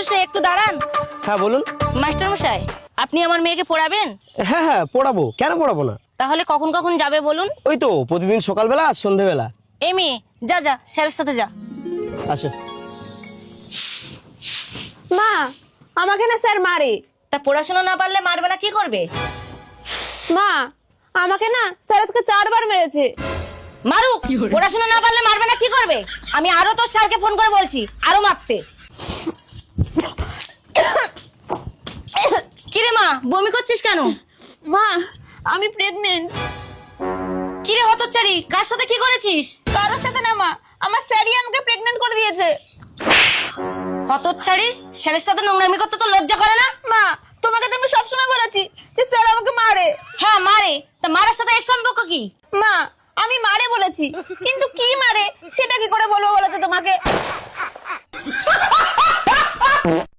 মশাই একটু দাঁড়ান। হ্যাঁ বলুন। মাস্টার মশাই, আপনি আমার মেয়েকে পড়াবেন? হ্যাঁ হ্যাঁ পড়াবো, কেন পড়াবো না। তাহলে কখন কখন যাবে বলুন? ওই তো প্রতিদিন সকালবেলা আর সন্ধেবেলা। এই মেয়ে, যা যা স্যারের সাথে যা। আসো। মা, আমাকে না স্যার মারে। তা পড়াশোনা না পারলে মারবে না কি করবে? মা, আমাকে না স্যার আজকে 4 বার মেরেছে। মারুক, পড়াশোনা না পারলে মারবে না কি করবে? আমি আরো তোর স্যারকে ফোন করে বলছি আরো মারতে। কিরে মা, বমি করছিস কেন? মা, আমি প্রেগনেন্ট। কিরে হতচ্ছাড়ি, কার সাথে কি করেছিস? কারোর সাথে না মা, আমার স্যারই আমাকে প্রেগনেন্ট করে দিয়েছে। হতচ্ছাড়ি, স্যারের সাথে নোংরামি করতে তো লজ্জা করে না? মা, তোমাকে তো আমি সবসময় বলেছি যে স্যার আমাকে মারে। হ্যাঁ মারে, তা মারার সাথে এর সম্পর্ক কি? মা, আমি মারে বলেছি, কিন্তু কি মারে সেটা কি করে বলবো বলো তো তোমাকে?